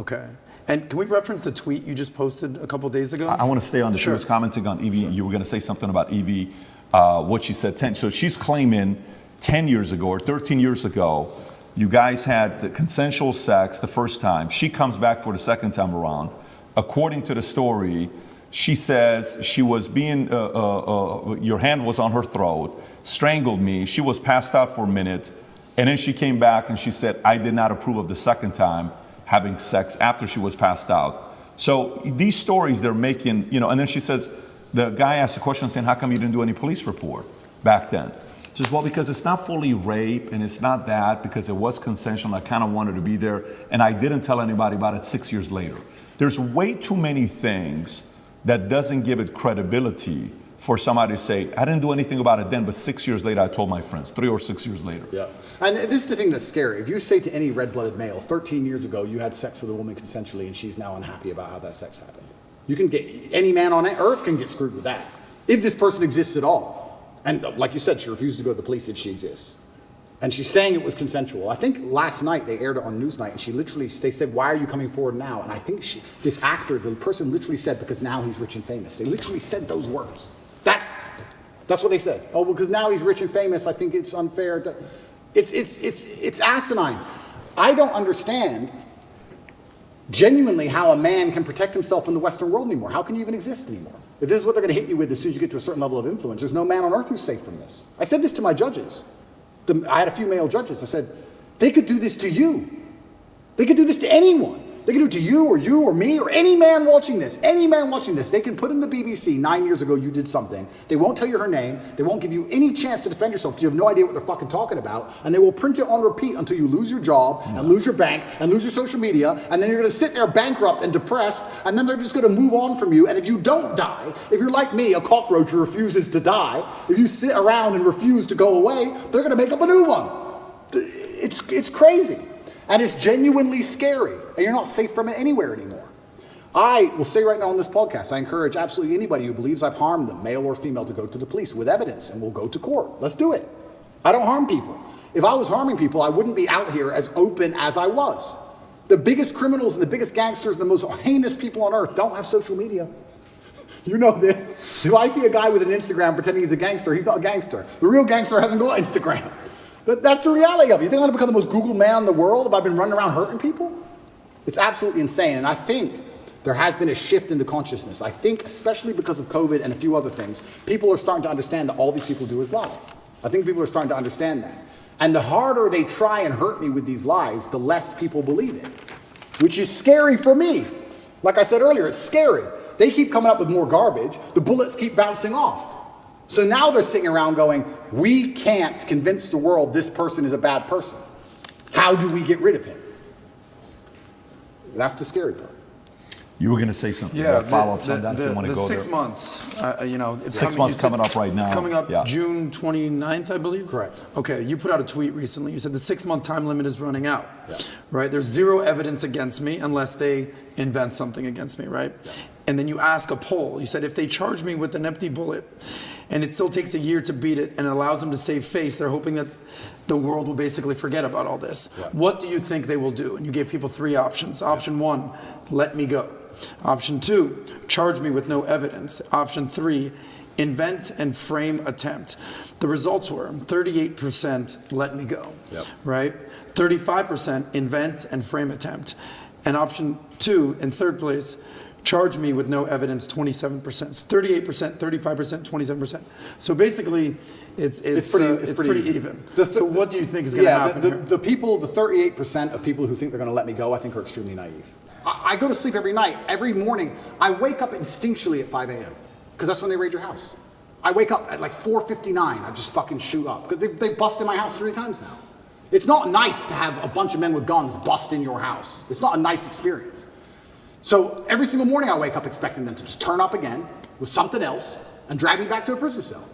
Okay. And can we reference the tweet you just posted a couple days ago? I want to stay on this. She Sure. was commenting on Evie. Sure. You were going to say something about Evie, what she said 10. So she's claiming 10 years ago or 13 years ago, you guys had the consensual sex the first time. She comes back for the second time around. According to the story, she says she was being, your hand was on her throat, strangled me. She was passed out for a minute. And then she came back and she said, I did not approve of the second time having sex after she was passed out. So these stories they're making, and then she says, the guy asked a question saying, how come you didn't do any police report back then? She says, well, because it's not fully rape and it's not that, because it was consensual and I kind of wanted to be there and I didn't tell anybody about it 6 years later. There's way too many things that doesn't give it credibility for somebody to say, I didn't do anything about it then, but 6 years later I told my friends, 3 or 6 years later. Yeah. And this is the thing that's scary. If you say to any red-blooded male, 13 years ago you had sex with a woman consensually and she's now unhappy about how that sex happened, you can get, any man on earth can get screwed with that. If this person exists at all. And like you said, she refused to go to the police if she exists. And she's saying it was consensual. I think last night they aired it on Newsnight and they said, why are you coming forward now? And I think this actor, the person literally said, because now he's rich and famous. They literally said those words. That's what they said. Oh, because now he's rich and famous, I think it's unfair. It's asinine. I don't understand genuinely how a man can protect himself in the Western world anymore. How can you even exist anymore? If this is what they're going to hit you with as soon as you get to a certain level of influence, there's no man on earth who's safe from this. I said this to my judges. I had a few male judges. I said, they could do this to you. They could do this to anyone. They can do it to you or me or any man watching this. Any man watching this. They can put in the BBC, 9 years ago you did something. They won't tell you her name. They won't give you any chance to defend yourself because you have no idea what they're fucking talking about. And they will print it on repeat until you lose your job and lose your bank and lose your social media. And then you're going to sit there bankrupt and depressed. And then they're just going to move on from you. And if you don't die, if you're like me, a cockroach who refuses to die, if you sit around and refuse to go away, they're going to make up a new one. It's crazy. And it's genuinely scary, and you're not safe from it anywhere anymore. I will say right now on this podcast, I encourage absolutely anybody who believes I've harmed them, male or female, to go to the police with evidence, and we'll go to court. Let's do it. I don't harm people. If I was harming people, I wouldn't be out here as open as I was. The biggest criminals and the biggest gangsters and the most heinous people on earth don't have social media. You know this. If I see a guy with an Instagram pretending he's a gangster, he's not a gangster. The real gangster hasn't got Instagram. But that's the reality of it. You think I'm going to become the most Googled man in the world if I've been running around hurting people? It's absolutely insane. And I think there has been a shift in the consciousness. I think, especially because of COVID and a few other things, people are starting to understand that all these people do is lie. I think people are starting to understand that. And the harder they try and hurt me with these lies, the less people believe it, which is scary for me. Like I said earlier, it's scary. They keep coming up with more garbage. The bullets keep bouncing off. So now they're sitting around going, we can't convince the world this person is a bad person. How do we get rid of him? That's the scary part. You were going to say something. Yeah, follow-ups on that if you want to go 6 there. months, it's 6 months coming up right now. It's coming up Yeah. June 29th, I believe? Correct. Okay, you put out a tweet recently. You said the 6-month time limit is running out, Yeah. right? There's zero evidence against me unless they invent something against me, right? Yeah. And then you ask a poll. You said if they charge me with an empty bullet and it still takes a year to beat it and it allows them to save face, they're hoping that the world will basically forget about all this. Yeah. What do you think they will do? And you gave people 3 options. Option 1, let me go. Option 2, charge me with no evidence. Option 3, invent and frame attempt. The results were 38% let me go, right? 35% invent and frame attempt. And option 2, in third place, charge me with no evidence, 27%. So 38%, 35%, 27%. So basically, it's pretty even. So what do you think is going to happen here? The people, the 38% of people who think they're going to let me go, I think are extremely naive. I go to sleep every night, every morning. I wake up instinctually at 5 a.m. because that's when they raid your house. I wake up at like 4:59. I just fucking shoot up because they busted my house 3 times now. It's not nice to have a bunch of men with guns bust in your house. It's not a nice experience. So every single morning I wake up expecting them to just turn up again with something else and drag me back to a prison cell.